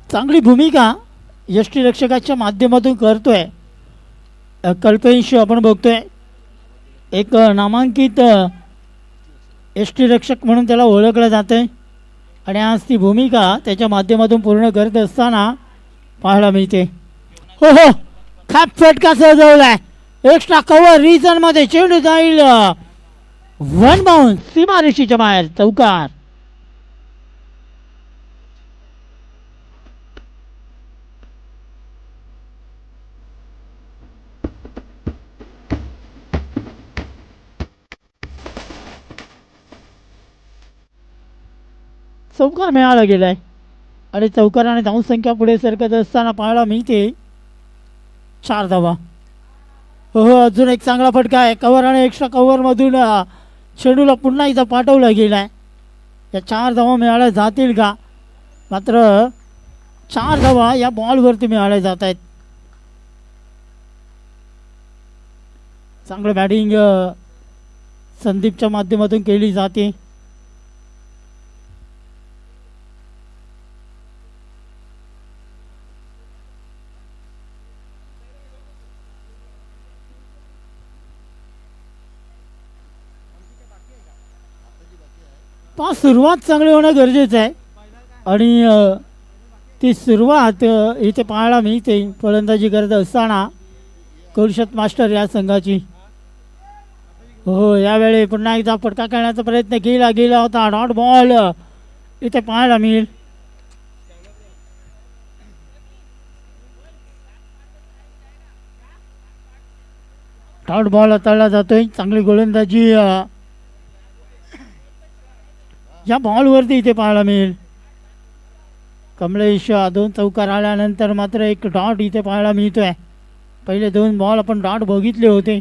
चांगली भूमिका यष्टीरक्षकाच्या माध्यमातून करतोय कल्पेश. आपण बघतोय एक नामांकित यष्टीरक्षक म्हणून त्याला ओळखलं जातं आणि आज ती भूमिका त्याच्या माध्यमातून पूर्ण करत असताना पाहायला मिळते. हो हो, खाप फटका सजवलाय. एक्स्ट्रा कव्हर रिजनमध्ये चेंडू जाईल वन बाउन्स सीमारेषेच्या बाहेर, चौकार. चौकार मिळाला गेलाय आणि चौकाराने धावसंख्या पुढे सरकत असताना पाहायला मिळते 4 धावा. हो हो, अजून एक चांगला फटका आहे. कव्हर आणि एक्स्ट्रा कव्हरमधून चेंडूला पुन्हा इथं पाठवला गेला आहे. या 4 धावा मिळाल्या जातील का? मात्र 4 धावा या बॉलवरती मिळाल्या जात आहेत. चांगलं बॅटिंग संदीपच्या माध्यमातून केली जाते. सुरुवात चांगली होणं गरजेचं आहे आणि ती सुरुवात इथे पाहायला मिळते फलंदाजी करत असताना कुलशत मास्टर या संघाची. हो, यावेळी पुन्हा एकदा फटका खेळण्याचा प्रयत्न केला गेला होता. डॉट बॉल इथे पाहायला मिळेल. डॉट बॉल हाताळला जातोय. चांगली गोलंदाजी या बॉलवरती इथे पाहायला मिळेल. कमलेश 2 चौकार आल्यानंतर मात्र एक डॉट इथे पाहायला मिळतोय. पहिले 2 बॉल आपण डॉट बघितले होते.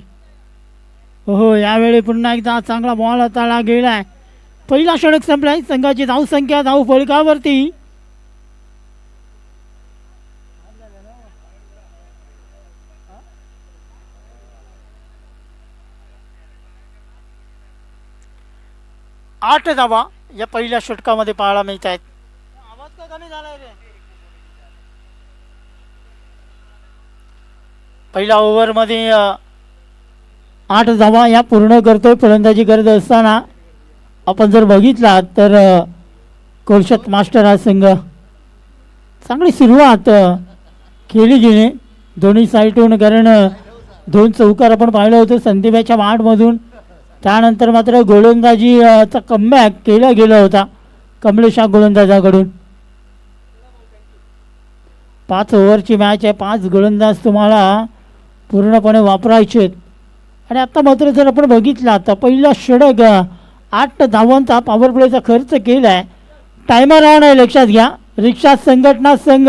हो, यावेळी पुन्हा एकदा चांगला बॉल हाताळला गेलाय. पहिला षटक संपलाय. संघाची धावसंख्या धाव फलकावरती 8 धावा या पहिल्या षटकामध्ये पाहायला मिळत आहेत. आवाज का कमी झालाय रे? पहिल्या ओव्हरमध्ये 8 धावा या पूर्ण करतोय फलंदाजी करत असताना. आपण जर बघितला तर कुलशत मास्टर हा संघ चांगली सुरुवात केली गेली दोन्ही साईडून, कारण 2 चौकार आपण पाहिलं होतं संदीपाच्या वाटमधून. त्यानंतर मात्र गोलंदाजीचा कमबॅक केला गेला होता कमलेश गोलंदाजाकडून. 5 ओव्हरची मॅच आहे. 5 गोलंदाज तुम्हाला पूर्णपणे वापरायचे आहेत. आणि आता मात्र जर आपण बघितला तर पहिला षटक 8 धावांचा पॉवर प्लेचा खर्च केला आहे. टायमर ऑन आहे, लक्षात घ्या. रिक्षा संघटना संघ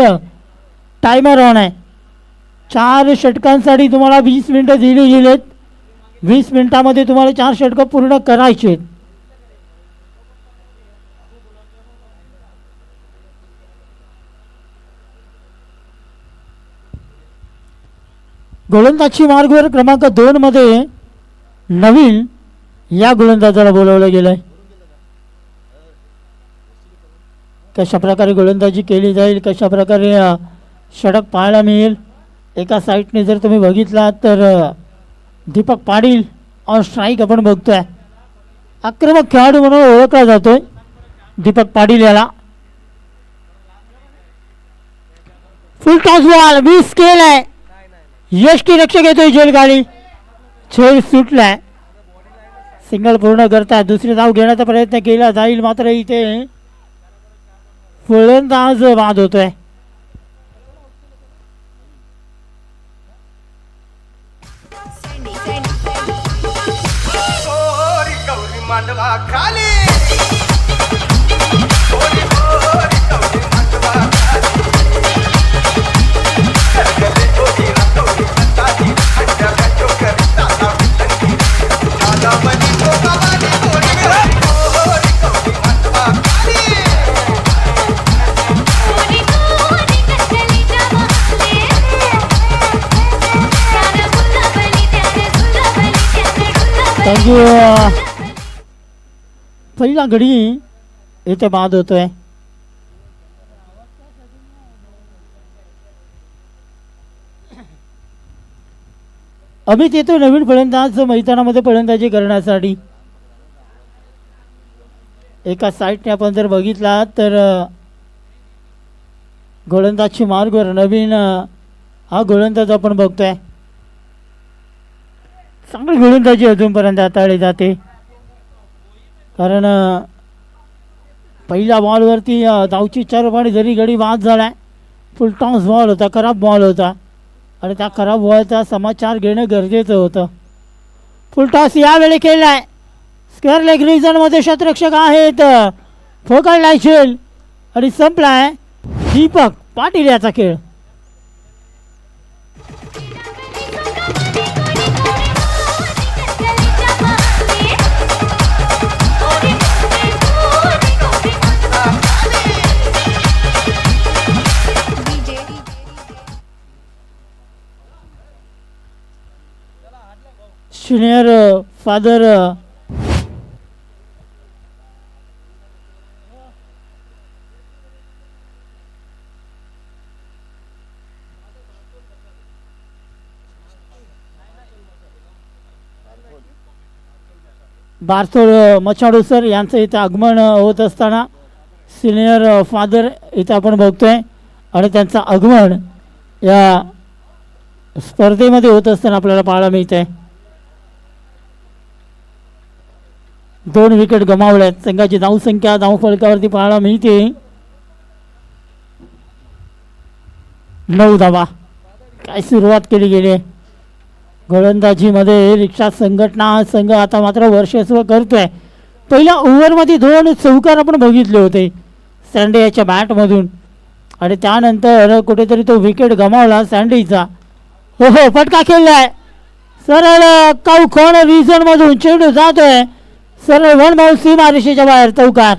टायमर ऑन आहे. 4 षटकांसाठी तुम्हाला 20 मिनटं दिली गेलेत. 20 मिनिटामध्ये तुम्हाला 4 षटकं पूर्ण करायचे आहेत. गोलंदाजी मार्गवर क्रमांक 2 मध्ये नवीन या गोलंदाजाला बोलवलं गेलंय. कशा प्रकारे गोलंदाजी केली जाईल, कशा प्रकारे षटक पाहायला मिळेल. एका साईडने जर तुम्ही बघितलात तर दीपक पाटील ऑन स्ट्राईक आपण बघतोय. आक्रमक खेळाडू म्हणून ओळखला जातोय दीपक पाटील याला. फुल टॉस बॉल मिस केलाय. यष्टी रक्षक येतोय झेल गाडी. झेल सुटलाय. सिंगल पूर्ण करताय. दुसरी धाव घेण्याचा प्रयत्न केला जाईल मात्र इथे फलंदाज बाद होतोय. थँक्यू. पहिला गडी इथे बाद होतोय. अमित येतो नवीन फलंदाज मैदानामध्ये फलंदाजी करण्यासाठी. एका साईडने आपण जर बघितला तर गोलंदाजची मार्गवर नवीन हा गोलंदाज आपण बघतोय. चांगली गोलंदाजी अजूनपर्यंत हाताळली जाते, कारण पहिल्या बॉलवरती धावची 4 पाणी जरी गडी बाद झाला, फुल टॉस बॉल होता, खराब बॉल होता आणि त्या खराब बॉलचा समाचार घेणं गरजेचं होतं. फुल टॉस यावेळी केला आहे. स्क्वेअर लेग रिजनमध्ये शतरक्षक आहेत फोकाळला खेळ आणि संपलाय दीपक पाटील याचा खेळ. सिनियर फादर बारसोड मचाडू सर यांचं इथं आगमन होत असताना सिनियर फादर इथं आपण बघतोय आणि त्यांचं आगमन या स्पर्धेमध्ये होत असताना आपल्याला पाहायला मिळत आहे. 2 विकेट गमावल्यात. संघाची धावसंख्या धावफलकावरती पाहायला मिळते 9 धावा. काय सुरुवात केली गेली गोलंदाजीमध्ये. रिक्षा संघटना संघ आता मात्र वर्चस्व करतोय. पहिल्या ओव्हरमध्ये 2 चौकार आपण बघितले होते सँडी याच्या बॅटमधून आणि त्यानंतर कुठेतरी तो विकेट गमावला सँडीचा. हो हो, फटका खेळलाय सरळ काउखोन रिझनमधून चेंडू जातोय सरळ 1 बॉल सीमारेषेच्या बाहेर चौकार.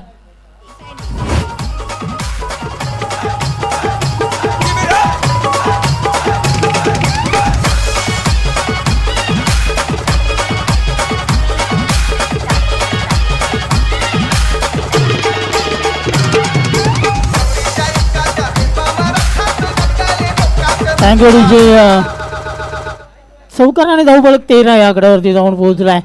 सांगोडीचे चौकाराने धावफलक 13 या आकड्यावरती जाऊन पोहोचलाय.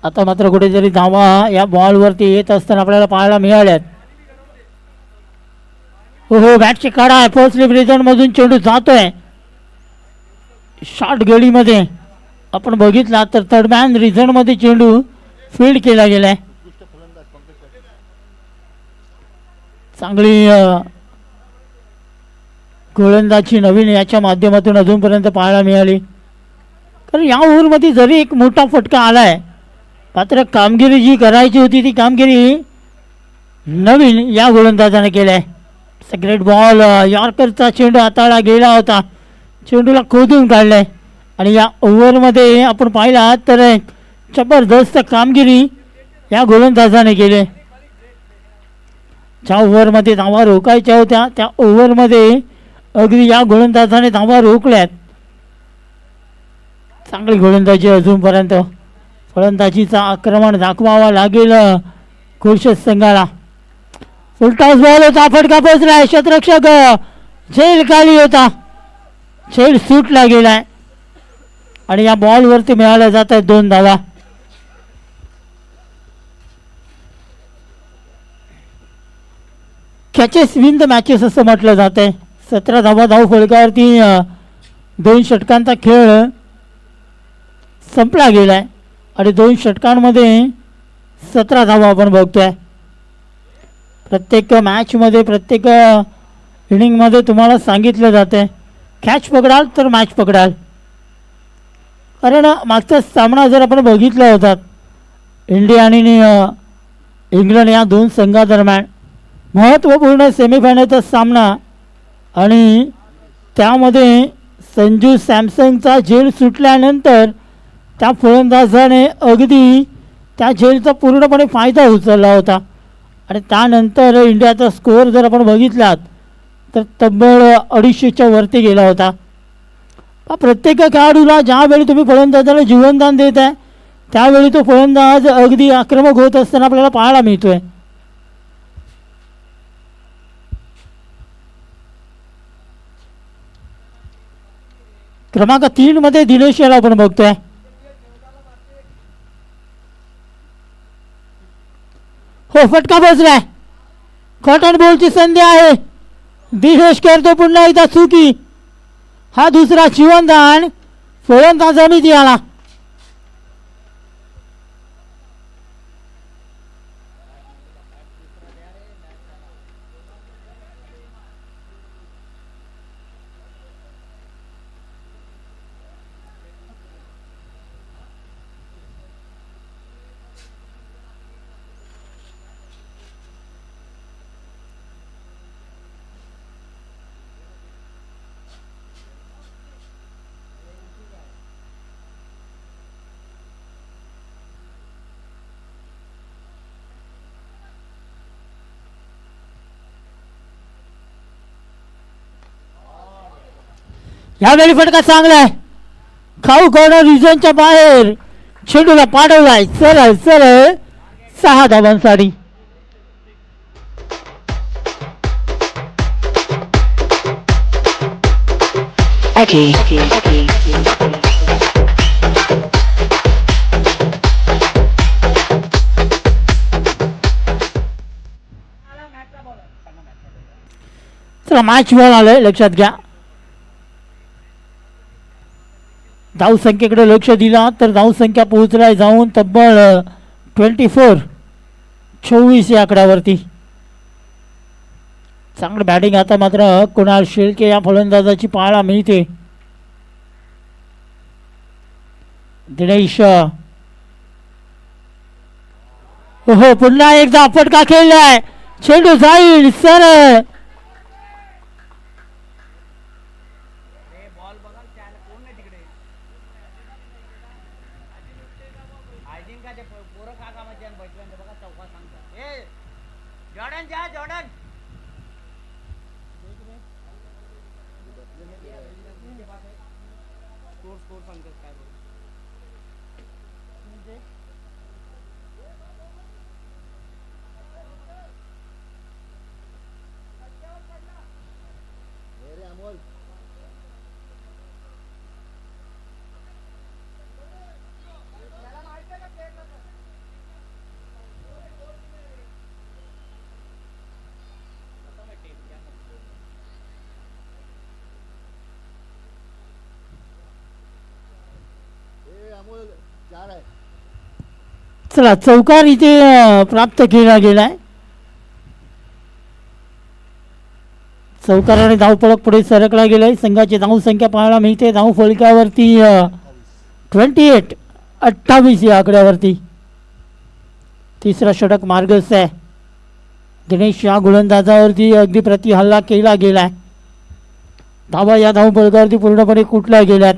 आता मात्र कुठेतरी धावा या बॉलवरती येत असताना आपल्याला पाहायला मिळाल्यात. हो हो, बॅटची काढा आहे. फर्स्ट स्लिप रिझन मधून चेंडू जातोय शॉर्ट गडीमध्ये. आपण बघितला तर थर्ड मॅन रिझन मध्ये चेंडू फील्ड केला गेलाय. चांगली गोलंदाजी नवीन याच्या माध्यमातून अजूनपर्यंत पाहायला मिळाली. कारण या ओव्हरमध्ये जरी एक मोठा फटका आलाय, मात्र कामगिरी जी करायची होती ती कामगिरी नवीन या गोलंदाजाने केलाय. Great ball. यॉर्करचा चेंडू हाताळला गेला होता, चेंडूला खोदून काढलाय आणि या ओव्हरमध्ये आपण पाहिला तर जबरदस्त कामगिरी या गोलंदाजाने केली. ज्या ओव्हरमध्ये धावा रोखायच्या होत्या त्या ओव्हरमध्ये अगदी या गोलंदाजाने धावा रोखल्यात. चांगली गोलंदाजी अजूनपर्यंत. फलंदाजीचा आक्रमण दाखवावा लागेल कुलशेत संघाला. फुलटॉस बॉल होता, फटका पोचलाय. क्षेत्ररक्षक झेल खाली होता, झेल सुटला गेलाय आणि या बॉलवरती मिळाल्या जात आहेत 2 धावा. कॅचेस विन द मॅचेस असं म्हटलं जात आहे. 17 धावा धाव फलकावरती 2 षटकांचा खेळ संपला गेलाय आणि 2 षटकांमध्ये 17 धावा आपण बघतोय. प्रत्येक मॅचमध्ये प्रत्येक इनिंगमध्ये तुम्हाला सांगितलं जाते कॅच पकडाल तर मॅच पकडाल. कारण मागचा सामना जर आपण बघितला होता इंडिया आणि इंग्लंड या 2 संघादरम्यान महत्त्वपूर्ण सेमीफायनलचा सामना आणि त्यामध्ये संजू सॅमसंगचा झेल सुटल्यानंतर त्या फलंदाजाने अगदी त्या झेलचा पूर्णपणे फायदा उचलला होता आणि त्यानंतर इंडियाचा स्कोअर जर आपण बघितलात तर तब्बल 250च्या वरती गेला होता. प्रत्येक खेळाडूला ज्यावेळी तुम्ही फलंदाजाला जीवनदान देत आहे त्यावेळी तो फलंदाज अगदी आक्रमक होत असताना आपल्याला पाहायला मिळतोय. क्रमांक 3 मध्ये दिनेश याला आपण बघतोय. हो, फटका बसलाय. कॉटन बॉलची संधी आहे. दिनेश करतो पुन्हा एकदा चुकी. हा दुसरा जीवनदान फलंदाजांनी दिला. यावेळी फटका चांगला आहे. खाऊ कॉर्नर रिजनच्या बाहेर चेंडूला पाठवलाय. सरळ सरळ 6 धावांसाठी. चला, मॅच बॉल आलंय, लक्षात घ्या. धावसंख्येकडे लक्ष दिला तर धावसंख्या पोहोचलाय जाऊन तब्बल 24 या आकड्यावरती. चांगलं बॅटिंग आता मात्र कुणाल शेळके या फलंदाजाची पाहायला मिळते. दिनेश हो, पुन्हा एकदा फटका खेळलाय. चेंडू जाईल सरळ. चला, चौकार इथे प्राप्त केला गेलाय. चौकाराने धावपळक पुढे सरकला गेलाय. संघाची धावसंख्या पाहायला मिळते. धाव फलकावरती 28 या आकड्यावरती. तिसरा षटक मार्गस्थ आहे. दिनेश या गोलंदाजावरती अगदी प्रति हल्ला केला गेलाय. धावा या धाव फलकावरती पूर्णपणे कुठल्या गेल्यात.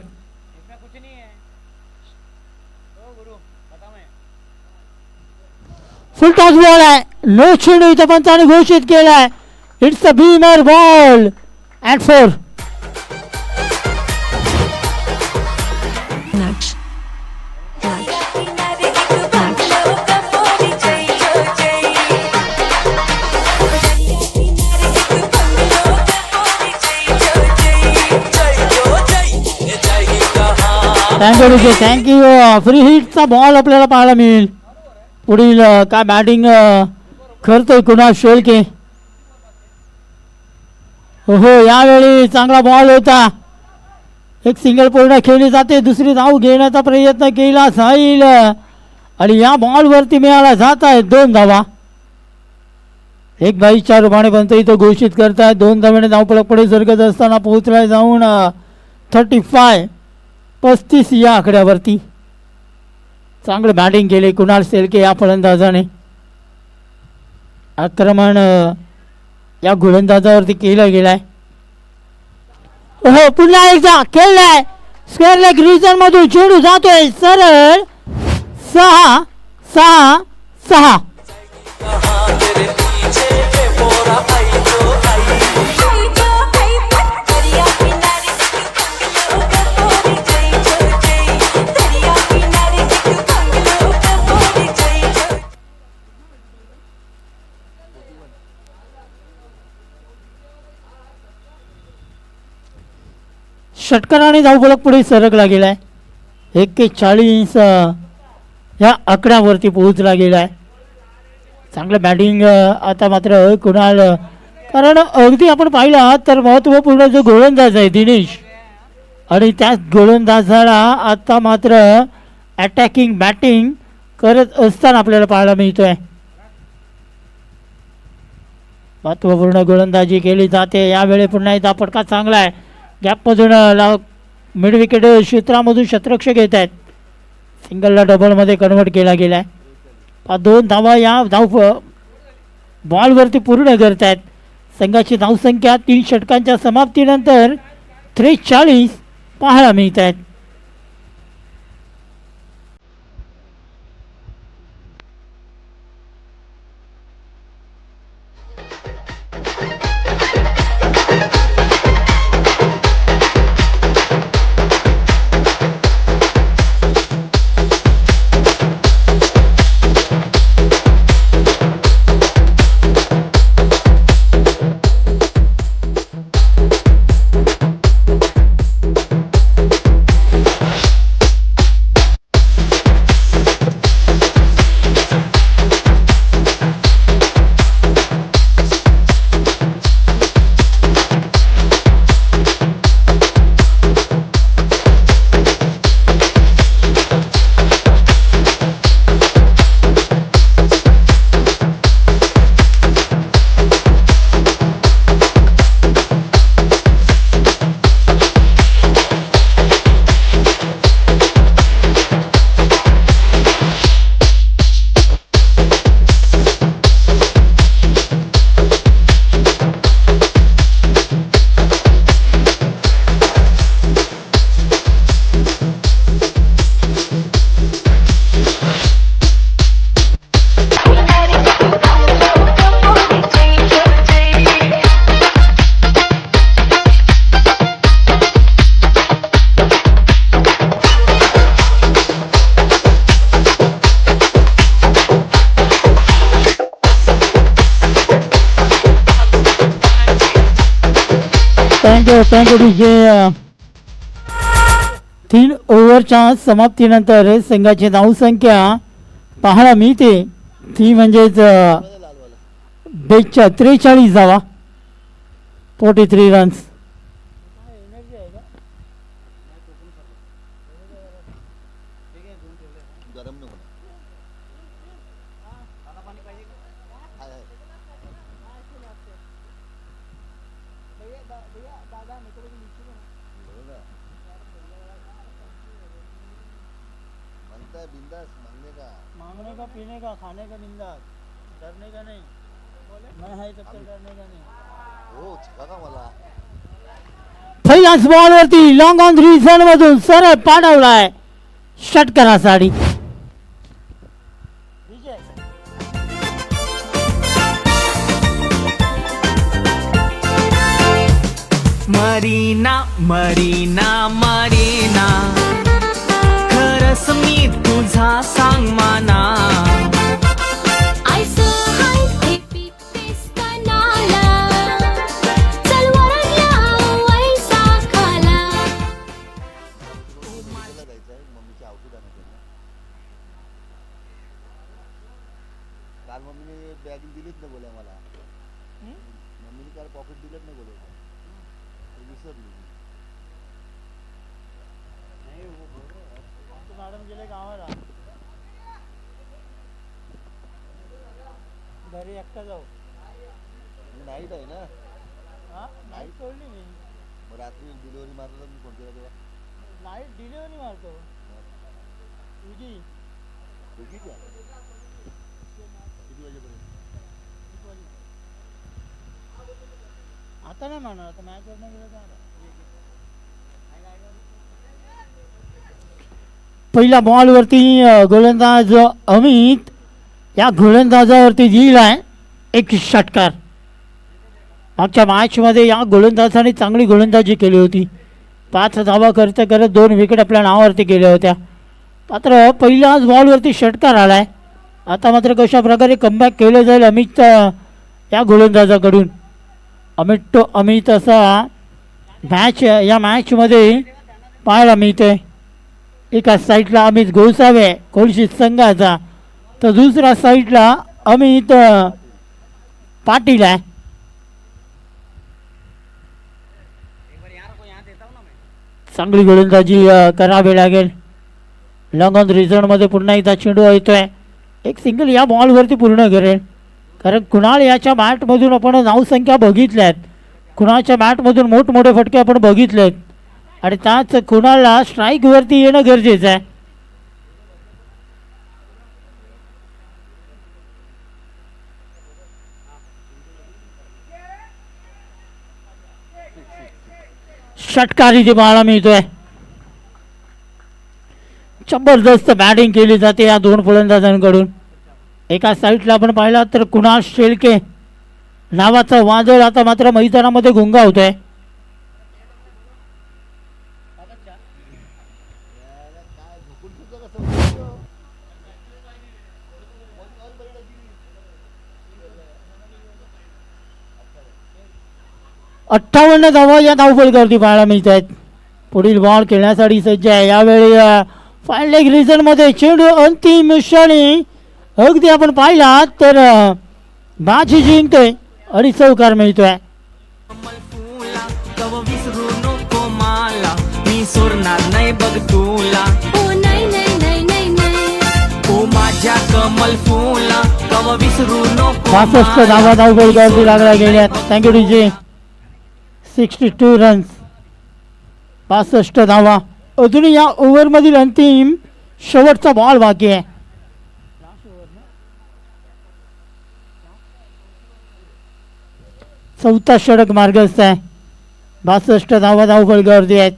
फुल टॉस बॉल आहे. नो चेंडू इथं पंचाने घोषित केलाय. It's a beamer ball and 4. Thank you. Free हिटचा बॉल आपल्याला पाहायला मिळेल. पुढील काय बॅटिंग करतोय कुणाल शेळके. हो, यावेळी चांगला बॉल होता. एक सिंगल पूर्ण खेळली जाते. दुसरी धाव घेण्याचा प्रयत्न केला जाईल आणि या बॉलवरती मिळाला जात आहे 2 धावा. 1/4 रूपाने बनतो इथं घोषित करताय. 2 धावेने धावपळक पुढे सरकत असताना पोहोचलाय जाऊन 35 या आकड्यावरती. चांगलं बॅटिंग केले कुणाल शेळके या फलंदाजाने. आक्रमण या गोलंदाजावरती केलं गेलाय. हो, पुन्हा एकदा खेळलाय. स्क्वेअर लेग रिजन मधून चेंडू जातोय सरळ 6. षटकाराने धावफलक पुढे सरकला गेला आहे. 41 या आकड्यावरती पोहोचला गेला आहे. चांगलं बॅटिंग आता मात्र कुणाल, कारण अगदी आपण पाहिला तर महत्त्वपूर्ण जो गोलंदाज आहे दिनेश, आणि त्या गोलंदाजाला आता मात्र अटॅकिंग बॅटिंग करत असताना आपल्याला पाहायला मिळतो आहे. महत्त्वपूर्ण गोलंदाजी केली जाते यावेळी. पुन्हा एकदा फटका चांगला आहे. गॅपमधून मिड विकेट क्षेत्रामधून शतरक्षक येत आहेत. सिंगलला डबलमध्ये कन्वर्ट केला गेला आहे. 2 धावा या बॉलवरती पूर्ण करत आहेत. संघाची धावसंख्या 3 षटकांच्या समाप्तीनंतर 43 पाहायला मिळत आहेत. Thank you DJ. 3 ओव्हरच्या समाप्तीनंतर संघाची धावसंख्या पाहायला मिळते ती म्हणजेच 43 धावा, 43 रन्स. मांगने का, पीने का, खाने का बिंदास, डरने का नहीं. मैं है तब तक डरने का नहीं. हो छका मला. पहिल्याच बॉलवरती लॉंग ऑन 3 झोन मधून सरळ पाठवलाय षटकारासाठी. मरीना मरीना मरीना, खरंच मी तुझा सांग माना. काल मम्मीने बॅग दिलीच नाही बोला मला. मम्मीने काल पॉकेट दिलंच नाही बोलत, विसरली. मॅडम गेले गावाला, घरी एकटा जाऊ. नाईट आहे ना. हा नाईट सोडली मी. मग रात्री डिलिव्हरी मारला मी फोन केला तेव्हा. नाईट डिलिव्हरी मारतो तुझी. तुझी का किती वाजेपर्यंत? आता नाही म्हणणार, आता मॅच वरनं गेलं तर. पहिल्या बॉलवरती गोलंदाज अमित या गोलंदाजावरती दिलाय एक षटकार. मागच्या मॅचमध्ये या गोलंदाजाने चांगली गोलंदाजी केली होती. 5 धावा करत करत 2 विकेट आपल्या नावावरती केल्या होत्या. मात्र पहिल्याच बॉलवरती षटकार आलाय. आता मात्र कशा प्रकारे कमबॅक केलं जाईल अमित या गोलंदाजाकडून. अमित असा या मॅचमध्ये पाहायला मिळते. एका साईडला अमित गोसावे कोळशीत संघाचा, तर दुसऱ्या साईडला अमित पाटील आहे. चांगली गोलंदाजी करावी लागेल. लॉंग ऑन रिझनमध्ये पुन्हा एकदा चेंडू येतोय. एक सिंगल या बॉलवरती पूर्ण करेल, कारण कुणाल याच्या बॅटमधून आपण धावसंख्या बघितल्यात. कुणाच्या बॅटमधून मोठमोठे फटके आपण बघितलेत आणि त्याच कुणाला स्ट्राईकवरती येणं गरजेचं आहे. षटकार इथे पाहायला मिळतोय. जबरदस्त बॅटिंग केली जाते या दोन फलंदाजांकडून. एका साईडला आपण पाहिला तर कुणाल शेळके नावाचा वादळ आता मात्र मैदानामध्ये घुंगावतोय. अठ्ठावन्न धावा या धावफलकावरती पाहायला मिळत आहेत. पुढील बॉल खेळण्यासाठी सज्ज आहे. यावेळी फाईन लेग रिझन मध्ये चेंडू अंतिम क्षणी अगदी आपण पाहिला तर बाजी जिंकतोय आणि चौकार मिळतोय. कमल फुला कव विसरू नको मला, मी सोडणार नाही बघ तुला. ओ नाही नाही नाही नाही नाही. ओ माझ्या कमल फुला कव विसरू नको 65 धावा धावफलकावरती लागल्या गेल्यात. Thank you DJ. 62 रन्स, 65 धावा. अजून या ओव्हरमधील अंतिम शेवटचा बॉल बाकी आहे. चौथा षटक मार्गस्थ आहे. 62 धावा धावफलकावरती आहेत.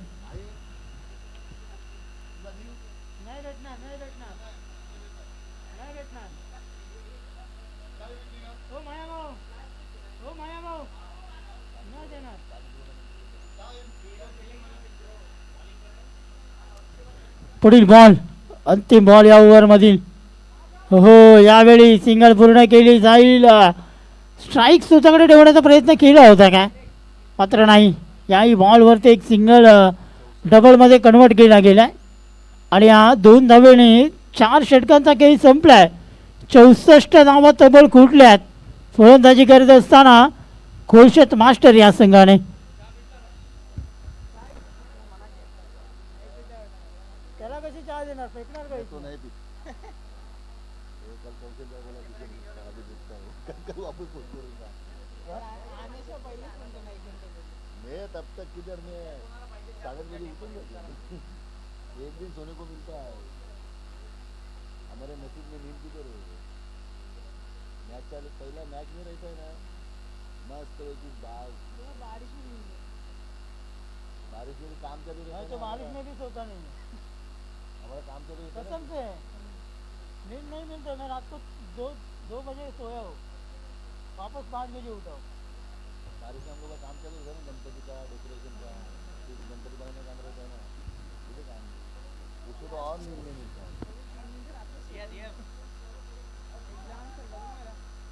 पुढील बॉल, अंतिम बॉल या ओव्हरमधील. हो, यावेळी सिंगल पूर्ण केली जाईल. स्ट्राईक स्वतःकडे ठेवण्याचा प्रयत्न केला होता काय, मात्र नाही. याही बॉलवरती एक सिंगल डबलमध्ये कन्वर्ट केला गेला आहे आणि हा 2 धावेने 4 षटकांचा खेळ संपला आहे. 64 धावा तब्बल खुटल्यात फलंदाजी करत असताना कोळशेत मास्टर या संघाने. तो नहीं पी वो कल कौशल भाई बोला कि अभी देखता हूँ कल वापस फोन करूँगा मैं तब तक किधर मैं 7:30 बजे उठूंगा. एक दिन सोने को मिलता है. हमारे नसीब में नींद किधर है. मैच चालू पहला मैच में रहता है ना मस्त तरह की बारिश में भी काम चालू रहता है ना. बारिश में भी सोता नहीं है. हमारा काम चालू रहता है कसम से नींद नहीं मिलता. मैं रात को 2 बजे सोया हूँ, वापस 5 बजे उठा हूँ. बारिश में हम लोग का काम चालू रहता है ना, गणपति का डेकोरेशन का. फिर गणपति बनाने का काम रहता है ना, मुझे काम उसको तो और नींद नहीं मिलता है.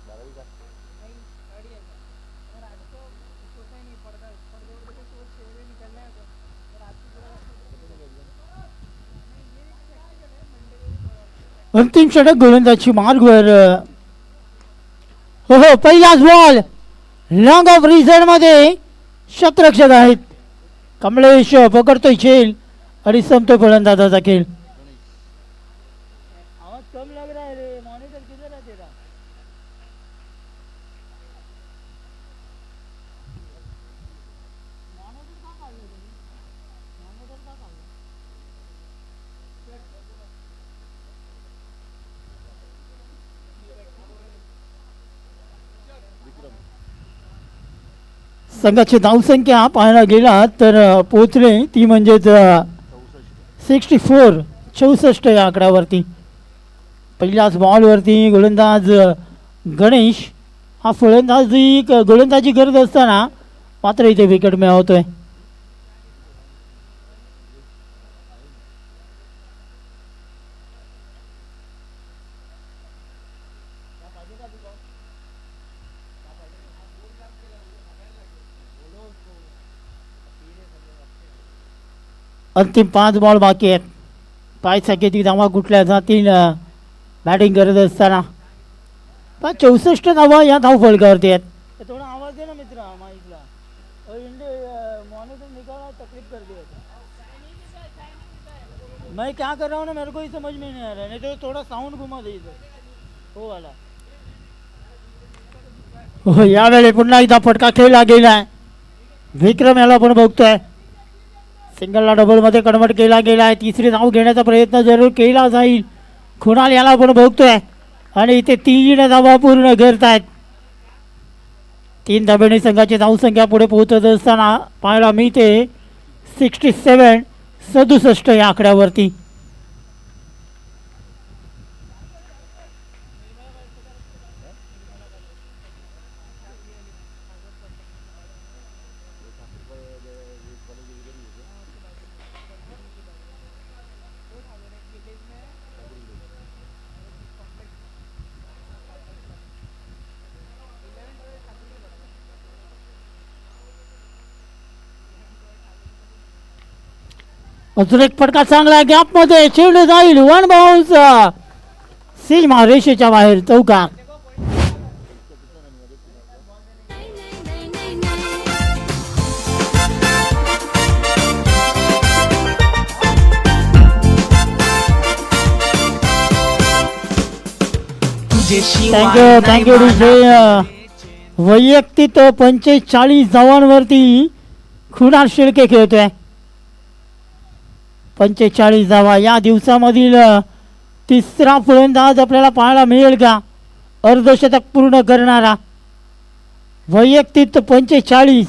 12वीं का अंतिम षटक गोलंदाजी मार्गवर. हो, पहिलाच बॉल लॉंग ऑफ रिझन मध्ये शतरक्षक आहेत. कमलेश पकडतोय खेळ आणि संपतोय फलंदाजाचा खेळ. आवाज कम लग रहा है रे. मॉनिटर किधर है तेरा? संघाची धावसंख्या पाहायला गेला तर पोचले ती म्हणजेच 64 या आकड्यावरती. पहिल्याच बॉलवरती गोलंदाज गणेश हा गोलंदाजी करत असताना मात्र इथे विकेट मिळवतोय. अंतिम 5 बॉल बाकी आहेत. 5 किती धावा कुठल्या जातील बॅटिंग करत असताना. 64 धावा या धावफलकावरती आहेत. थोडा आवाज दे ना मित्र माईकला. मॉनिटर निकालना तकलीफ कर दिया. मैं क्या कर रहा हूँ ना मेरे को ही समझ में नहीं आ रहा है. नहीं तो थोड़ा साउंड घुमा दे इधर. हो वाला. हो यावेळी पुन्हा एकदा फटका खेळला गेला आहे. विक्रम याला पण बघतोय. सिंगलला डबलमध्ये कन्वर्ट केला गेला आहे. तिसरी धाव घेण्याचा प्रयत्न जरूर केला जाईल. कुणाल याला पण बघतोय आणि इथे 3 धावा पूर्ण करत आहेत. 3 धाब्याने संघाची धावसंख्या पुढे पोहोचत असताना पाहायला मिळते 67 या आकड्यावरती. अजून एक फटका चांगला गॅप मध्ये खेळले जाईल. 1 बाउन्स सीमा रेषेच्या बाहेर चौकार. नहीं नहीं नहीं थँक्यू वैयक्तिक 45 धावांवरती कुणाल शेळके खेळतोय. 45 धावा या दिवसामधील तिसरा फलंदाज आपल्याला पाहायला मिळेल का अर्धशतक पूर्ण करणारा. वैयक्तिक 45.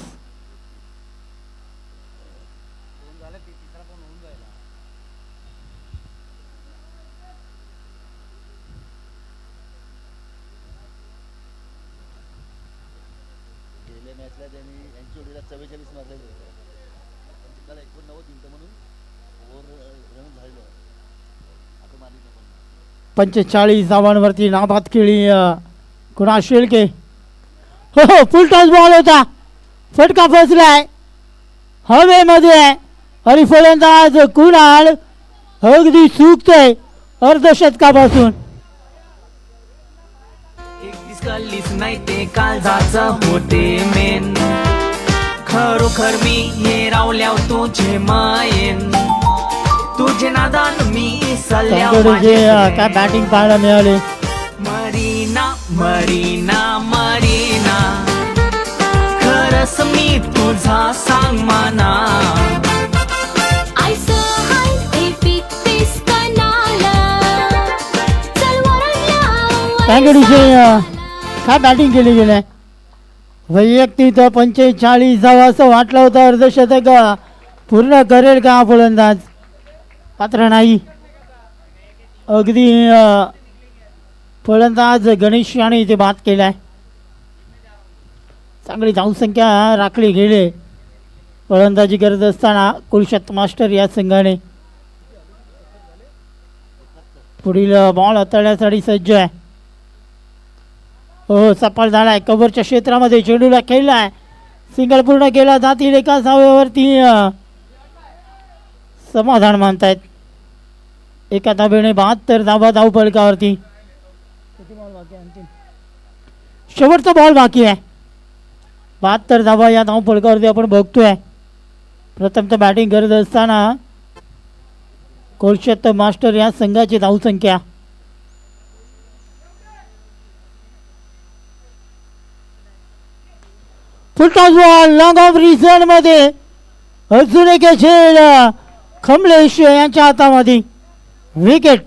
गेल्या मॅचला त्यांनी यांची जोडीला 44 मारलेले होते. त्यांची काल 89 दिलं म्हणून ओव्हर रन झालेलं आता मालिका पण 45 धावांवरती नाबाद खेळी कुणाल शेळके. हो हो फुल टॉस बॉल होता. फटका फसलाय हवेमध्ये आणि फलंदाज कुणाल अगदी चुकतोय अर्धशतकापासून. 31 कल्लीच नाही ते काळजाचं होते मेन. खरोखर मी हे रावल्याव तुझे मायेन. तुझे नादान मी सल्ल्याव त्यांच्याकडे जे काय बॅटिंग पाहायला मिळाले. मरीना मरीना मरीना खरंच मी तुझा सांग माना. आईचं हाय ते पित्तीस कनाला चल वरल्या त्यांच्याकडे जे काय बॅटिंग केली गेली. वैयक्तिक 45 धावा असं वाटलं होतं अर्धशतक पूर्ण करेल का फलंदाज. पात्र नाही. अगदी फलंदाज गणेश याने इथे बाद केलाय. चांगली धावसंख्या राखली गेली फलंदाजी करत असताना कुलशत मास्टर या संघाने. पुढील बॉल हाताळण्यासाठी सज्ज आहे. हो सफल झालाय. कव्हरच्या क्षेत्रामध्ये चेंडूला खेळलाय. सिंगल पूर्ण केला जातील एका धावेवरती समाधान मानतायत. एका धाब्याने 72 धावा धावफलकावरती. शेवटचा बॉल बाकी आहे. 72 धावा या धावफलकावरती आपण बघतोय. प्रथमतः बॅटिंग करत असताना कोलशत मास्टर या संघाची धावसंख्या. Full toss ball long of reason मध्ये अजून एक खेळ कमलेश यांच्या हातामध्ये. विकेट.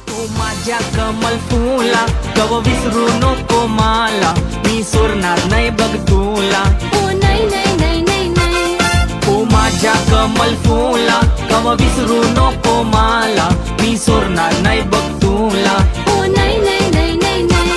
तू माझ्या कमल फुला कव विसरू नको मला. मी सोडणार नाही बघ तुला. ओ नहीं नहीं नहीं नहीं नहीं ओ माझ्या कमल फुला कव विसरू नको मला. मी सोडणार नाही बघ तुला. ओ नहीं नहीं नहीं नहीं नहीं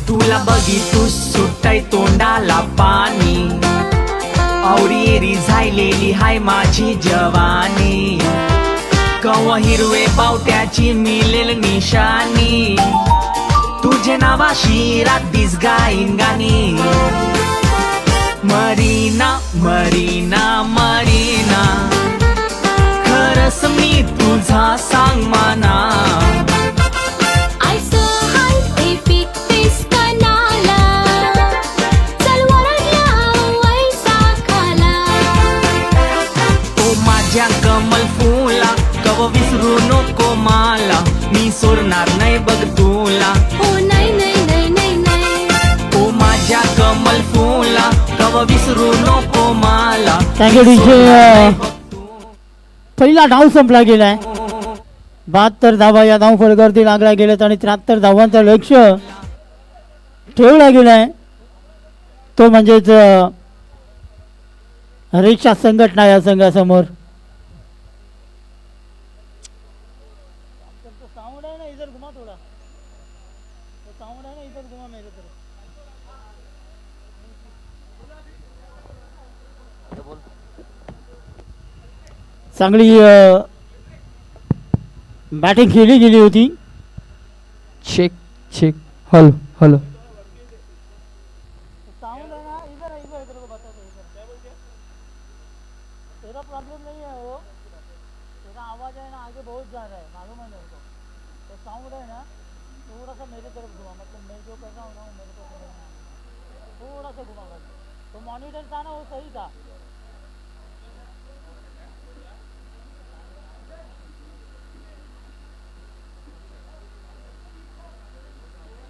तुला बघितू सुटाय तोंडाला पाणी. आवरी झालेली हाय माझी जवानी कव हिरवे पावट्याची मिळेल निशानी तुझे नावाशी रात दिस गाईन गाणी मरीना मरीना मरीना खरंच मी तुझा सांग माना आयसं हाय एपिक फेस कनाला चल वरडला वैसाखाला ओ माझ्या कमल फुला कव विसरू नको मला मी सोडणार नाही बघ तुला ओ नाही नाही नाही नाही नाही ओ माझ्या कमल फुला कव विसरू नको मला थँक्यू डीजे. पहिला डाव संपला गेलाय. 72 धावा या धाव फलकावरती लागला गेल्यात आणि 73 धावांचं लक्ष ठेवला गेलाय. तो म्हणजेच रिक्षा संघटना या संघासमोर. चांगली बॅटिंग केली गेली होती. चेक चेक हॅलो हॅलो तेरा प्रॉब्लम नहीं है वो तेरा आवाज़ है ना आगे बहुत जा रहा है मालूम है मेरे को तो साउंड है ना थोड़ा सा मेरी तरफ घुमा मतलब मैं जो कर रहा हूँ ना वो मेरे को समझ में आ रहा है थोड़ा सा घुमा बस तो मॉनिटर था ना वो सही था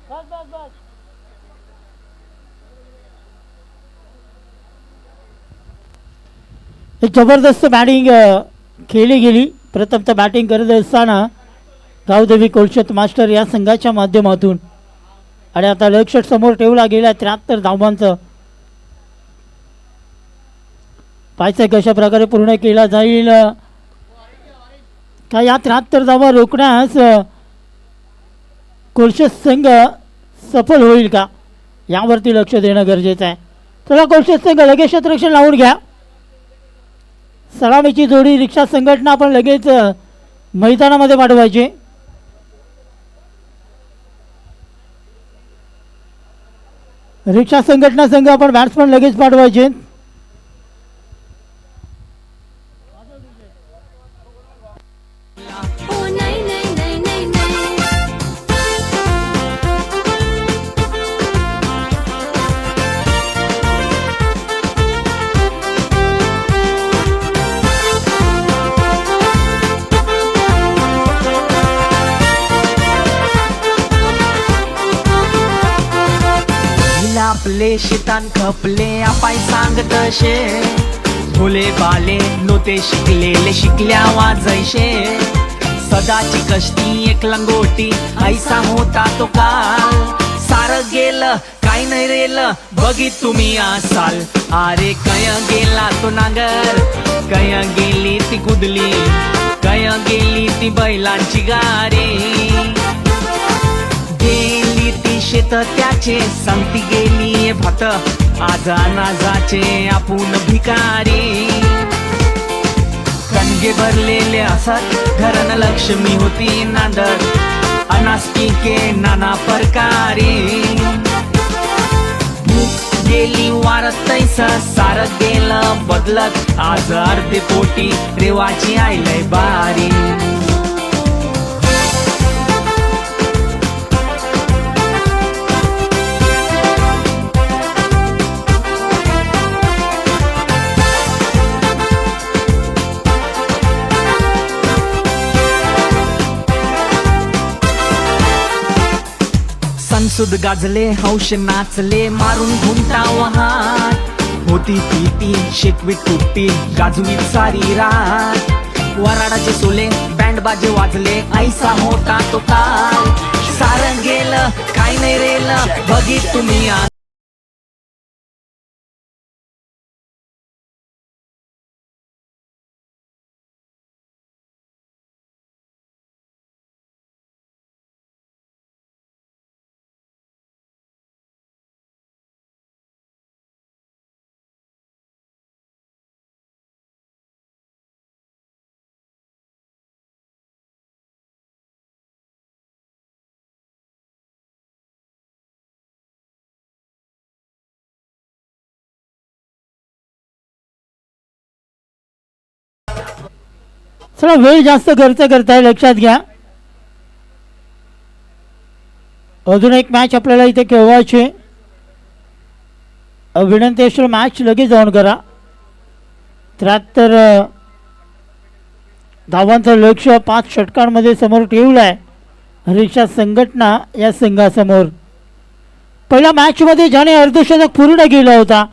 बस बस बस एक जबरदस्त बॅटिंग खेळली गेली. प्रथमतः बॅटिंग करत असताना गावदेवी कोलशत मास्टर या संघाच्या माध्यमातून आणि आता लक्ष समोर ठेवला गेला 73 धावांचं. पाहायचं कशा प्रकारे पूर्ण केला जाईल का या 73 धावा रोखण्यास कोलशत संघ सफल होईल का यावरती लक्ष देणं गरजेचं आहे. चला कोलशत संघ लगेच क्षेत्ररक्षण लावून घ्या. सलामीची जोडी रिक्षा संघटना आपण लगेच मैदानामध्ये पाठवायची. रिक्षा संघटना संघ आपण बॅट्समन लगेच पाठवायचे. ओ नाही नाही नाही नाही नाही आपले शेतान खपले आपाय सांग तशे भोले बाले नोते शिकलेले शिकल्या वाजैशे सदाची कष्टी एक लंगोटी ऐसा होता तो काल सार गेलं काय नाही रेल बघित तुम्ही असाल अरे कय गेला तो नांगर कय गेली ती कुदली कय गेली ती बैलांची गाडी गेली ती शेत त्याचे सांगती गेली भात आज अनाजाचे आपण भिकारी कणगे भरलेले असत घरन लक्ष्मी होती नांदत अनास्की के नाना प्रकारे गेली वारत तैस सार गेलं बदलत आज अर्धे पोटी रेवाची आईलय बारी संसुद गाजले हौश नाचले मारून घुमटा वहात होती ती शेकवी तुटी गाजवीत सारी रात वराडाचे सोले बँड बाजे वाजले ऐसा होता तो काल सारं गेलं काय नाही रेल बघित तुम्ही चला वेळ जास्त खर्च करताय लक्षात घ्या. अजून एक मॅच आपल्याला इथे खेळवायची आहे. विनंती असेल मॅच लगेच ऑन करा. 73 धावांचं लक्ष्य 5 षटकांमध्ये समोर ठेवलं आहे रिक्षा संघटना या संघासमोर. पहिल्या मॅचमध्ये ज्याने अर्धशतक पूर्ण केला होता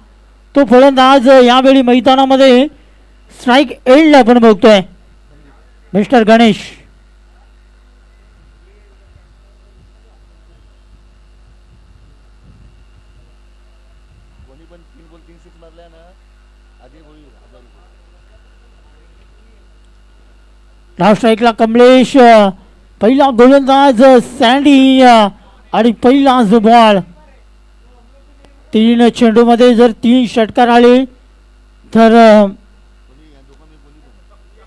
तो फलंदाज यावेळी मैदानामध्ये स्ट्राईक एंडला आपण बघतोय मिस्टर गणेश. कोणी पण 3 बॉल 3 सिक्स मारल्या ना आधी होईल 1000 रुपये. नाव स्ट्राईकला कमलेश. पहिला गोलंदाज सँडी आणि पहिलाच बॉल. 3 चेंडूमध्ये जर 3 षटकार आले तर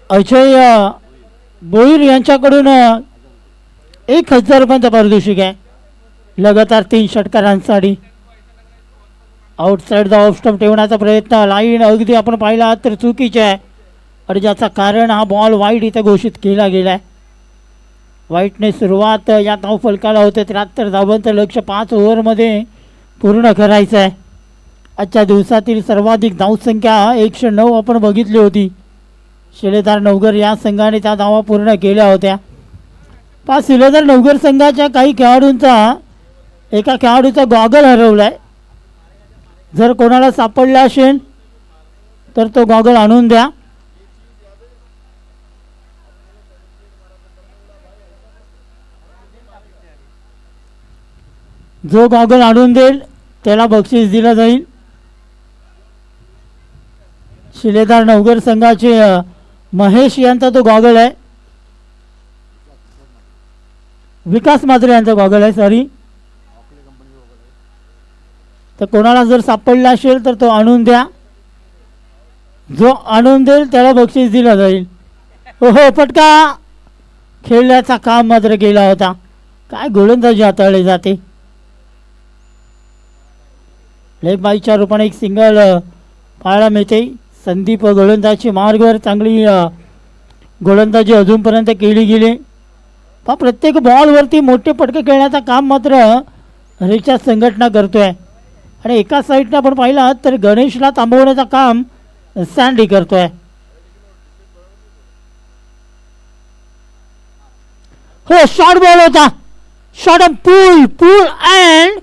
अजय बोईर यांच्याकडून 1000 रुपयांचं पारितोषिक आहे लगातार 3 षटकारांसाठी. आउटसाईड द ऑफ स्टंप ठेवण्याचा प्रयत्न. लाईन अगदी आपण पाहिला तर चुकीचे आहे आणि ज्याचं कारण हा बॉल वाईट इथे घोषित केला गेला आहे. वाईटने सुरुवात या धावफलकाला होते. 73 धावांचं लक्ष्य 5 ओव्हरमध्ये पूर्ण करायचं आहे. आजच्या दिवसातील सर्वाधिक धावसंख्या 109 आपण बघितली होती. शिलेदार नवगर या संघाने त्या धावा पूर्ण केल्या होत्या. शिलेदार नवगर संघाच्या काही खेळाडूंचा एका खेळाडूचा गॉगल हरवला आहे. जर कोणाला सापडला असेल तर तो गॉगल आणून द्या. जो गॉगल आणून देईल त्याला बक्षीस दिलं जाईल. शिलेदार नवगर संघाचे महेश यांचा तो गॉगल आहे. विकास मात्रे यांचा गॉगल आहे सॉरी. तर कोणाला जर सापडला असेल तर तो आणून द्या. जो आणून देईल त्याला बक्षीस दिलं जाईल. हो फटका. खेळण्याचा काम मात्र केला होता. काय गोलंदाजी हाताळली जाते. लेग बाईच्या रूपाने एक सिंगल पाहायला मिळते. संदीप गोलंदाजी मार्गवर चांगली गोलंदाजी अजूनपर्यंत केली गेली. प्रत्येक बॉलवरती मोठे फटके खेळण्याचं काम मात्र रिक्षा संघटना करतोय. आणि एका साईडनं आपण पाहिलं तर गणेशला थांबवण्याचं काम सँडी करतोय. हो शॉर्ट बॉल होता. Short and pull and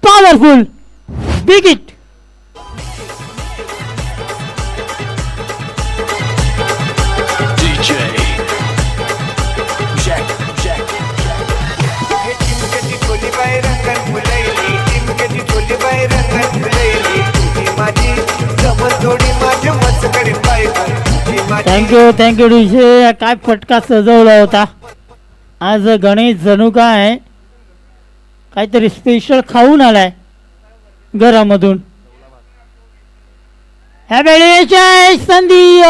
powerful big hit. Thank you DJ. काय फटका सजवला होता. आज गणेश जणू काय काहीतरी स्पेशल खाऊन आलाय घरामधून. ह्या वेळेच्या संधी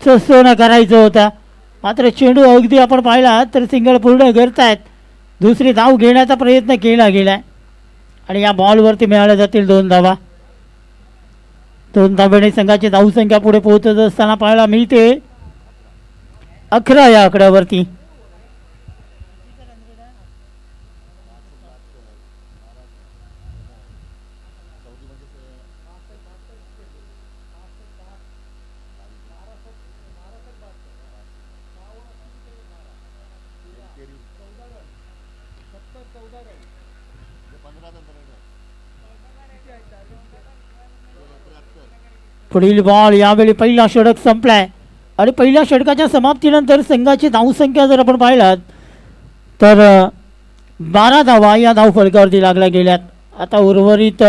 सोनं करायचं होता मात्र चेंडू अगदी आपण पाहिला तर सिंगल पूर्ण करतायत. दुसरी धाव घेण्याचा प्रयत्न केला गेलाय आणि या बॉलवरती मिळाल्या जातील 2 धावा. 2 धाब्याने संघाची धावसंख्या पुढे पोहोचत असताना पाहायला मिळते 11 या आकड्यावरती. पुढील बॉल. यावेळी पहिला षटक संपलाय आणि पहिल्या षटकाच्या समाप्तीनंतर संघाची धावसंख्या जर आपण पाहिलात तर 12 धावा या धावफलकावरती लागल्या गेल्यात. आता उर्वरित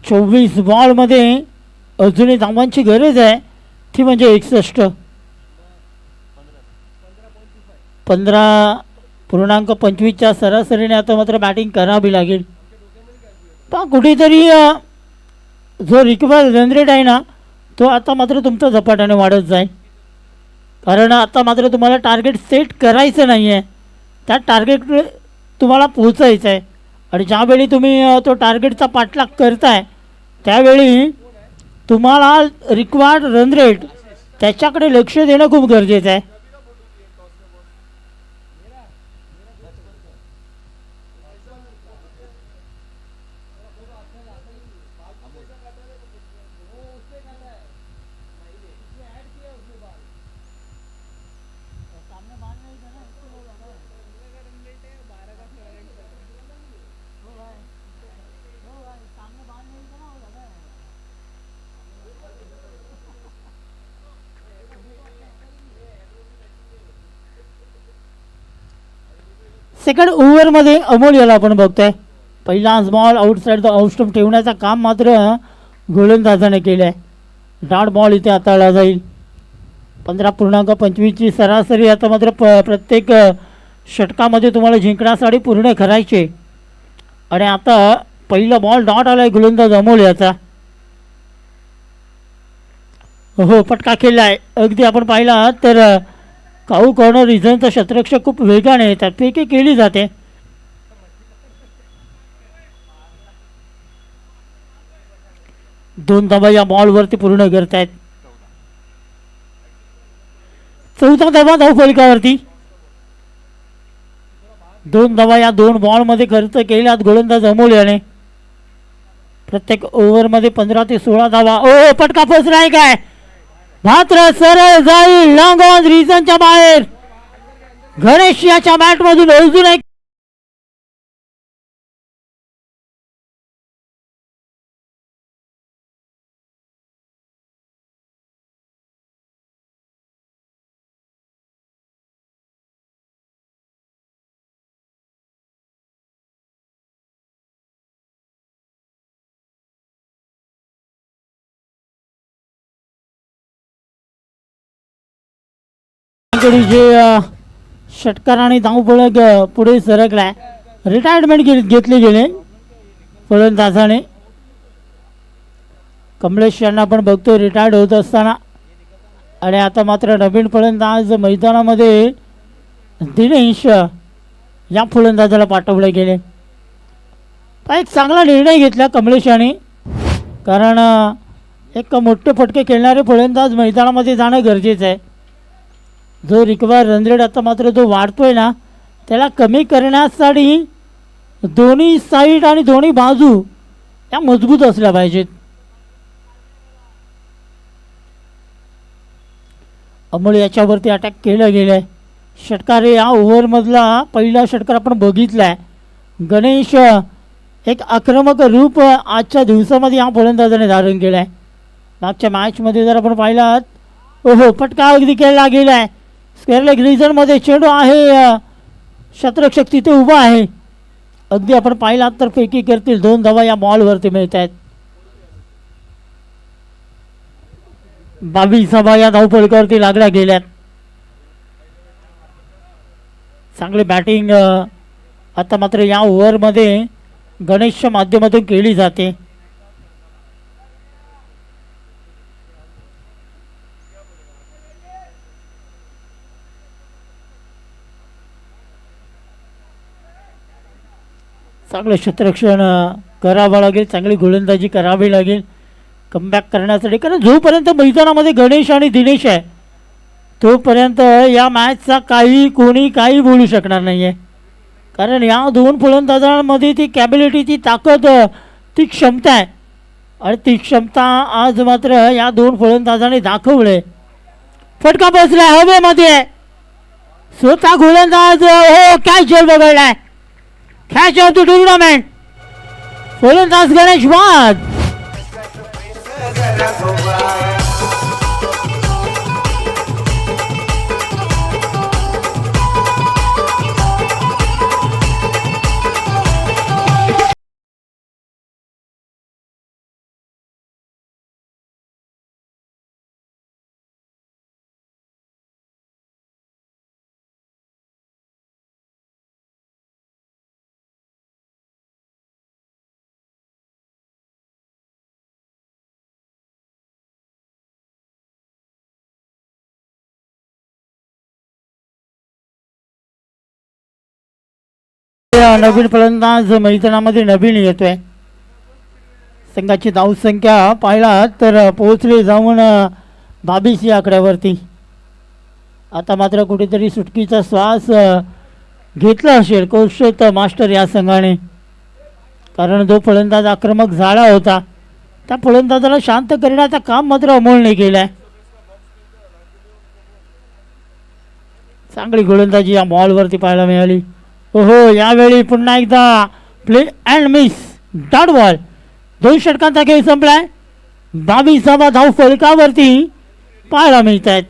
24 बॉलमध्ये अजूनही धावांची गरज आहे ती म्हणजे 61. 15.25च्या सरासरीने आता मात्र बॅटिंग करावी लागेल. पण कुठेतरी जो रिक्वायर्ड रन रेट आहे ना तो आता मात्र तुमचा झपाट्याने वाढत जाईल. कारण आता मात्र तुम्हाला टार्गेट सेट करायचं नाही आहे. त्या टार्गेट तुम्हाला पोहोचायचं आहे आणि ज्यावेळी तुम्ही तो टार्गेटचा पाठलाग करताय त्यावेळी तुम्हाला रिक्वायर्ड रन रेट त्याच्याकडे लक्ष देणं खूप गरजेचं आहे. सेकंड ओव्हरमध्ये अमोल याला आपण बघतोय. पहिला बॉल आउटसाईड द आउटस्टंप ठेवण्याचं काम मात्र गोलंदाजाने केलं आहे. डॉट बॉल इथे हाताळला जाईल. 15.25ची सरासरी आता मात्र प्रत्येक षटकामध्ये तुम्हाला जिंकण्यासाठी पूर्ण करायचे. आणि आता पहिला बॉल डॉट आला आहे गोलंदाज अमोल याचा. हो फटका केला आहे. अगदी आपण पाहिला तर काऊ कॉर्नर रिझनचा क्षेत्ररक्षक खूप वेगाने येतात. फेकी केली जाते. दोन धावा या बॉलवरती पूर्ण करत आहेत. चौथा धावा धावफलकावरती. 2 धावा या 2 बॉलमध्ये खर्च केल्यात गोलंदाज अमोल याने. प्रत्येक ओव्हरमध्ये 15 ते 16 धावा. ओ पटका फसलाय काय, मात्र सरळ जाईल लॉंग ऑन रिजनच्या बाहेर. गणेश याच्या बॅटमधून अजून एक जे षटकार आणि धावफलक पुढे सरकलाय. रिटायरमेंट घेतले गेले फलंदाजाने. कमलेश यांना आपण बघतोय रिटायर्ड होत असताना. आणि आता मात्र नवीन फलंदाज मैदानामध्ये दिनेश या फलंदाजाला पाठवले गेले. एक चांगला निर्णय घेतला कमलेश यांनी, कारण एक मोठे फटके खेळणारे फलंदाज मैदानामध्ये जाणं गरजेचं आहे. जो रिक्वायर रन रेट आता मात्र जो वाढतोय ना, त्याला कमी करण्यासाठी दोन्ही साईड आणि दोन्ही बाजू या मजबूत असल्या पाहिजेत. अमोल याच्यावरती अटॅक केलं गेलं आहे. षटकार या ओव्हरमधला पहिला षटकार आपण बघितला आहे. गणेश एक आक्रमक रूप आजच्या दिवसामध्ये या फलंदाजाने धारण केलं आहे. मागच्या मॅचमध्ये जर आपण पाहिलात, ओहो फटका अगदी केला गेला आहे. स्क्वेअर लेग रिजनमध्ये चेंडू आहे, क्षेत्ररक्षक तिथे उभा आहे. अगदी आपण पाहिलात तर फेकी करतील. 2 धावा या बॉलवरती मिळत आहेत. 22 धावा या धावफलकावरती लागल्या गेल्यात. चांगली बॅटिंग आता मात्र या ओव्हरमध्ये गणेशच्या माध्यमातून केली जाते. चांगलं क्षेत्ररक्षण करावं लागेल, चांगली गोलंदाजी करावी लागेल कमबॅक करण्यासाठी. कारण जोपर्यंत मैदानामध्ये गणेश आणि दिनेश आहे तोपर्यंत या मॅचचा कोणी काही बोलू शकणार नाही आहे. कारण या 2 फलंदाजांमध्ये ती कॅबिलिटी, ती ताकद, ती क्षमता आहे. आणि ती क्षमता आज मात्र या 2 फलंदाजांनी दाखवले. फटका बसला हवेमध्ये. स्वतः गोलंदाज हो काय झेल बघायलाय. Catch of the tournament. फलंदाज गणेश बाद. नवीन फलंदाज मैदानामध्ये नवीन येतोय. संघाची धावसंख्या पाहिला तर पोहोचले जाऊन 22 या आकड्यावरती. आता मात्र कुठेतरी सुटकीचा श्वास घेतला असेल कौशल मास्टर या संघाने, कारण जो फलंदाज आक्रमक झाला होता त्या फलंदाजाला शांत करण्याचं काम मात्र अमोलने केलं आहे. चांगली गोलंदाजी या बॉलवरती पाहायला मिळाली. ओहो, यावेळी पुन्हा एकदा play and miss dot ball. 2 षटकांचा खेळ संपलाय. 22 धाव फलकावरती पाहायला मिळत आहेत.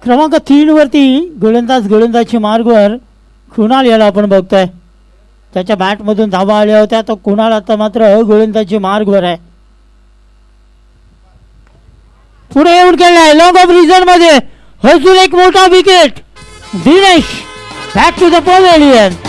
क्रमांक 3 वरती गोलंदाजी मार्गवर कुणाल याला आपण बघतोय. त्याच्या बॅटमधून धावा आल्या होत्या. तो कुणाल आता मात्र गोलंदाजी मार्गवर आहे. पुढे येऊन केलाय लॉंग ऑफ रिझन मध्ये अजून एक मोठा wicket. Dinesh back to the pavilion.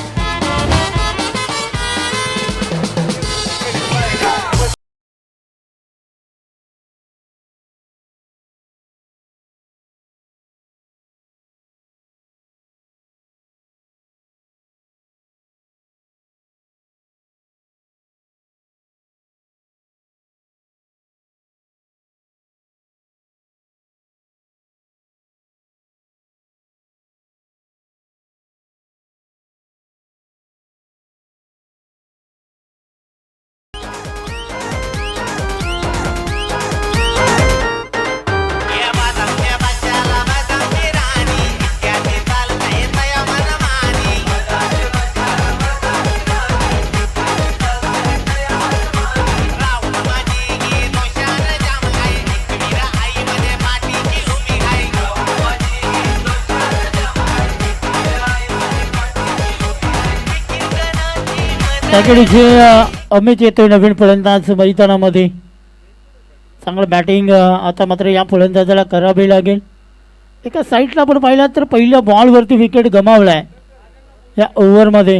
त्याकडे जे अमित येतोय नवीन फलंदाज मैदानामध्ये. चांगलं बॅटिंग आता मात्र या फलंदाजाला करावी लागेल. एका साईडला आपण पाहिलं तर पहिल्या बॉलवरती विकेट गमावला आहे या ओव्हरमध्ये,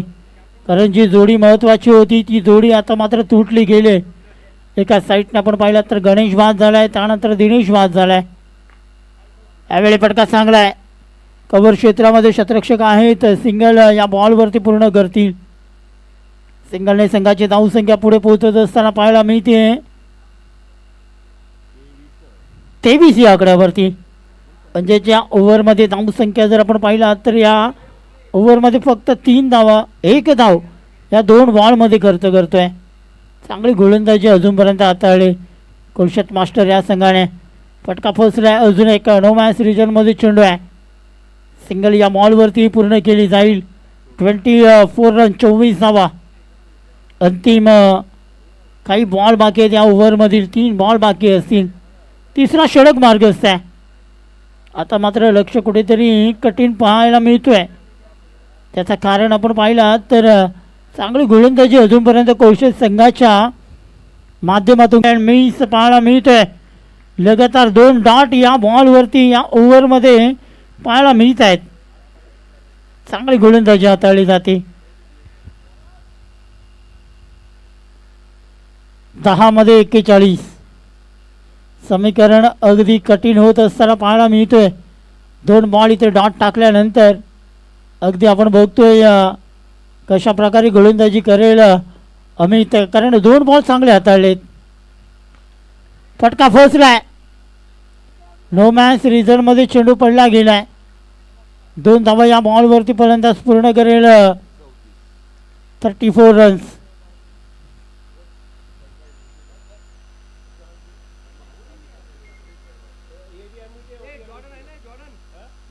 कारण जी जोडी महत्त्वाची होती ती जोडी आता मात्र तुटली गेली. एका साईडने आपण पाहिलं तर गणेश बाद झाला आहे, त्यानंतर दिनेश बाद झाला आहे. यावेळी फटका चांगला आहे. कव्हर क्षेत्रामध्ये शतरक्षक आहेत. सिंगल या बॉलवरती पूर्ण करतील. सिंगलने संघाची धावसंख्या पुढे पोहोचत असताना पाहायला मिळते 23 या आकड्यावरती. म्हणजे ज्या ओव्हरमध्ये धावसंख्या जर आपण पाहिला तर या ओव्हरमध्ये फक्त 3 धावा, 1 धाव या 2 बॉलमध्ये खर्च करतोय. चांगली गोलंदाजी अजूनपर्यंत हाताळली कौशत मास्टर या संघाने. फटका फसलाय. अजून एक नो मॅच रिजनमध्ये चेंडू आहे. सिंगल या बॉलवरती पूर्ण केली जाईल. 24 रन 24 धावा. अंतिम काही बॉल बाकी आहेत या ओव्हरमधील. 3 बॉल बाकी असतील. तिसरा षटक मार्गस्थ आहे. आता मात्र लक्ष कुठेतरी कठीण पाहायला मिळतोय. त्याचं कारण आपण पाहिलं तर चांगली गोलंदाजी अजूनपर्यंत कौशल संघाच्या माध्यमातून मिस पाहायला मिळतोय. लगातार 2 डॉट या बॉलवरती या ओव्हरमध्ये पाहायला मिळत आहेत. चांगली गोलंदाजी हाताळली जाते. 10 मध्ये 41 समीकरण अगदी कठीण होत असताना पाहायला मिळतोय. 2 बॉल इथे डॉट टाकल्यानंतर अगदी आपण बघतोय कशा प्रकारे गोलंदाजी करेल अमित, कारण 2 बॉल चांगले हाताळलेत. फटका फसलाय. नो मॅच रिझल्टमध्ये चेंडू पडला गेलाय. 2 धावा या बॉलवरती फलंदाज पूर्ण करेल 34 रन्स.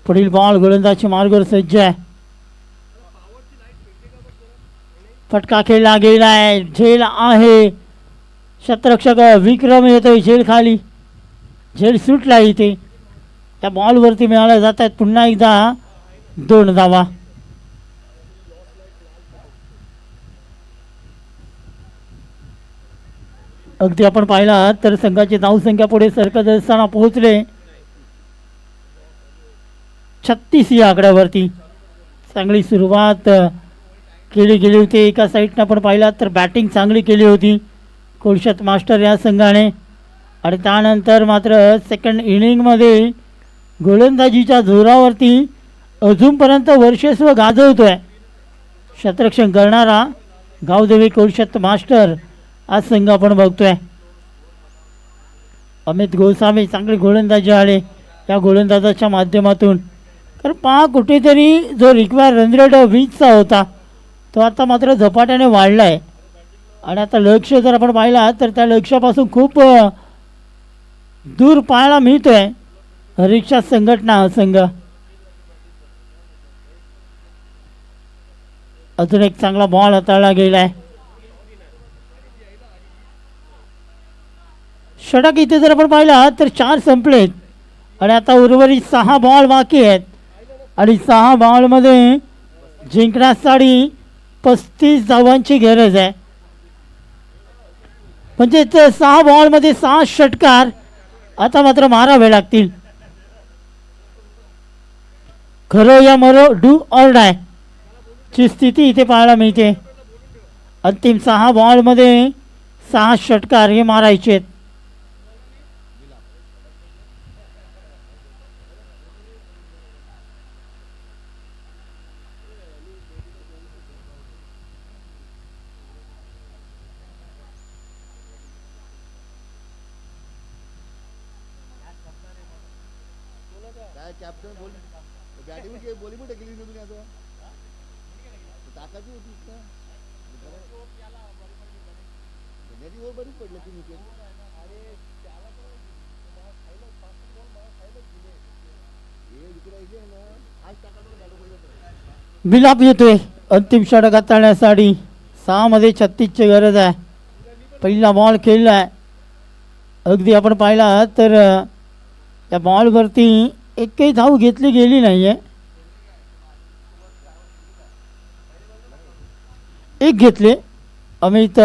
पुढील बॉल गोलंदाजी मार्गावर सज्ज आहे. फटका खेळला गेला आहे. झेल आहे. शतरक्षक विक्रम येतोय झेल खाली. झेल सुटला इथे. त्या बॉलवरती मिळाल्या जात आहेत पुन्हा एकदा 2 धावा. अगदी आपण पाहिला तर संघाची धावसंख्या पुढे सरकत असताना पोहोचले 36 या आकड्यावरती. चांगली सुरुवात केली गेली होती. एका साईडनं आपण पाहिला तर बॅटिंग चांगली केली होती कोळशात मास्टर या संघाने. आणि त्यानंतर मात्र सेकंड इनिंगमध्ये गोलंदाजीच्या जोरावरती अजूनपर्यंत वर्चस्व गाजवतोय शतरक्षण करणारा गावदेवी कोळशात मास्टर आज संघ आपण बघतोय. अमित गोसावी चांगले गोलंदाजी आले या गोलंदाजाच्या माध्यमातून. तर पहा कुठेतरी जो रिक्वायर रन रेट 20चा होता तो आता मात्र झपाट्याने वाढला आहे. आणि आता लक्ष्य जर आपण पाहिला तर त्या लक्ष्यापासून खूप दूर पाहायला मिळतोय रिक्षा संघटना हा संघ. अजून एक चांगला बॉल हाताळला गेलाय. षटक इथे जर आपण पाहिला तर 4 संपलेत आणि आता उर्वरित 6 बॉल बाकी आहेत. आणि 6 बॉलमध्ये जिंकण्यासाठी 35 धावांची गरज आहे. म्हणजे 6 बॉलमध्ये 6 षटकार आता मात्र मारावे लागतील. खरो या मरो डू ऑर डाय ची स्थिती इथे पाहायला मिळते. अंतिम 6 बॉलमध्ये 6 षटकार हे मारायचे आहेत. काय कॅप्टन बोल बॅटिंग बोली पण केली तुम्ही आता ताकाची होतीस ना नेट ओव्हर बरीच पडले 3 विकेट. बिलाप येतोय अंतिम षटक हाताळण्यासाठी. 6 मध्ये 36ची गरज आहे. पहिला बॉल खेळला आहे. अगदी आपण पाहिला तर त्या बॉलवरती एकही धाव घेतली गेली नाही आहे. एक घेतले. अमित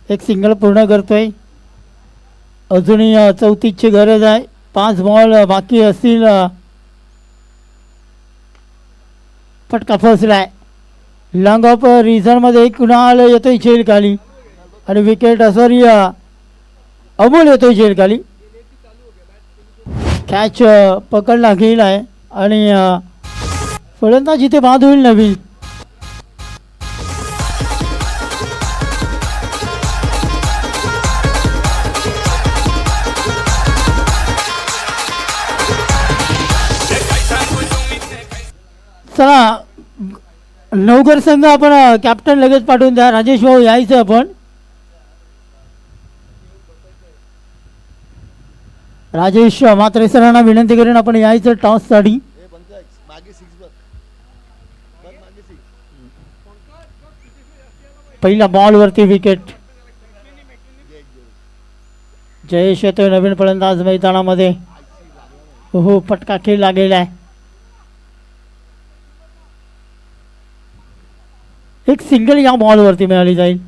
एक सिंगल पूर्ण करतोय. अजूनही 34ची गरज आहे. 5 बॉल बाकी असतील. फटका फसलाय. लॉंग ऑफ रिझनमध्ये कुणाल येतोय झेल खाली आणि विकेट सॉरी अमोल येतोय झेल खाली. कॅच पकडला गेला आहे आणि फलंदाज इथे बाद होईल नवीन. चला नवघर संघ आपण कॅप्टन लगेच पाठवून द्या. राजेश भाऊ यायचं आपण. राजेश मात्रे सरांना विनंती करेन आपण यायचं टॉससाठी. मागे 6 बघ मागे 6. पहिल्या बॉलवरती विकेट. जयेश येतोय नवीन फलंदाज मैदानामध्ये. हो फटका खेळला गेलाय. एक सिंगल या बॉलवरती मिळाली जाईल.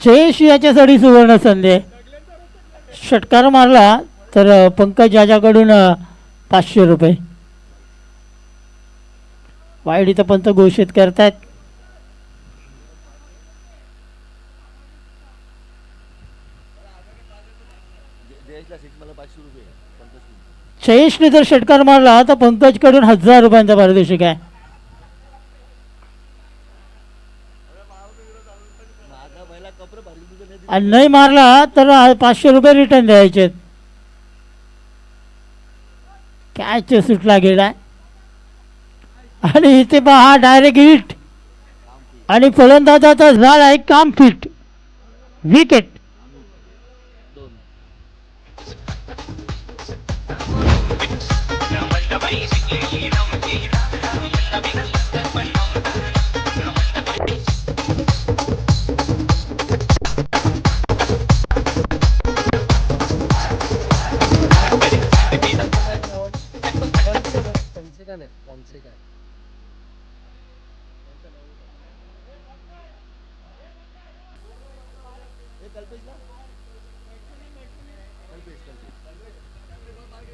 जयेश याच्यासाठी सुवर्ण संधी. षटकार मारला तर पंकज याच्याकडून 500 रुपये. वाईड इथं पंत घोषित करतायत. जयेशला 6 मला 500 रुपये. जयेशने जर षटकार मारला तर पंकजकडून 1000 रुपयांचा पारितोषिक आहे. आणि नाही मारला तर 500 रुपये रिटर्न द्यायचे. कॅच सुटला गेलाय आणि इथे पहा डायरेक्ट हिट आणि फलंदाजाचा झाला आहे काम फिट विकेट.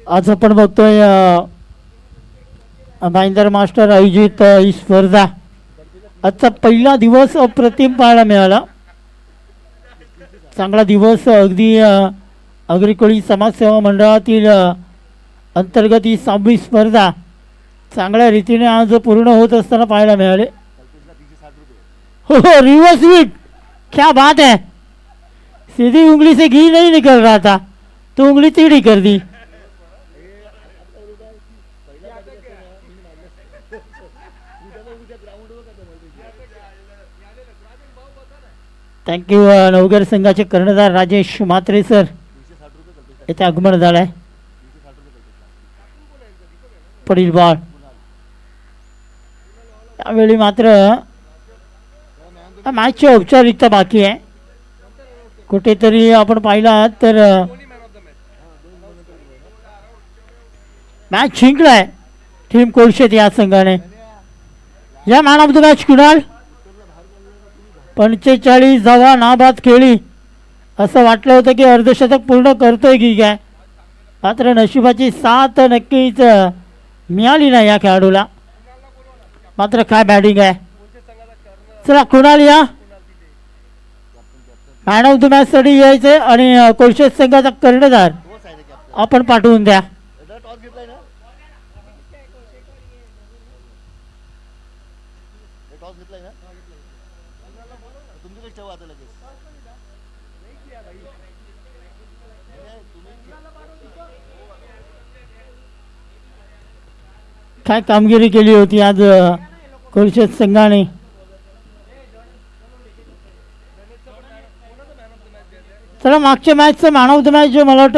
आज आपण बघतोय भाईंदर मास्टर आयोजित ही स्पर्धा. आजचा पहिला दिवस अप्रतिम पाहायला मिळाला. चांगला दिवस अगदी अग्रिकोळी समाजसेवा मंडळातील अंतर्गत ही 6वी स्पर्धा चांगल्या रीतीने आज पूर्ण होत असताना पाहायला मिळाले. हो हो रिवर्स हिट क्या बात है. सीधी उंगली से घी नहीं निकल रहा था तो उंगली टेढ़ी कर दी. थँक्यू. नवगर संघाचे कर्णधार राजेश म्हात्रे सर येथे आगमन झालं आहे. पुढील बॉल त्यावेळी मात्र मॅचची औपचारिकता बाकी आहे. कुठेतरी आपण पाहिला तर मॅच जिंकलाय टीम कोळशेत या संघाने. या man of the match Kunal. 45 धावा नाबाद खेळी. असं वाटलं होतं की अर्धशतक पूर्ण करतोय की काय, मात्र नशिबाची साथ नक्कीच मिळाली नाही या खेळाडूला. मात्र काय बॅटिंग आहे. चला कुणाल या मॅन ऑफ द मॅच साठी यायचे आणि कोळशेत संघाचा कर्णधार आपण पाठवून द्या. टॉस घेतलाय ना, टॉस घेतलाय ना, तुमच्याकडे ठेवा आता लगेच. काय कामगिरी केली होती आज कोळशेत संघाने. चला मागच्या मॅचचं मॅन ऑफ द मॅच मला वाटतं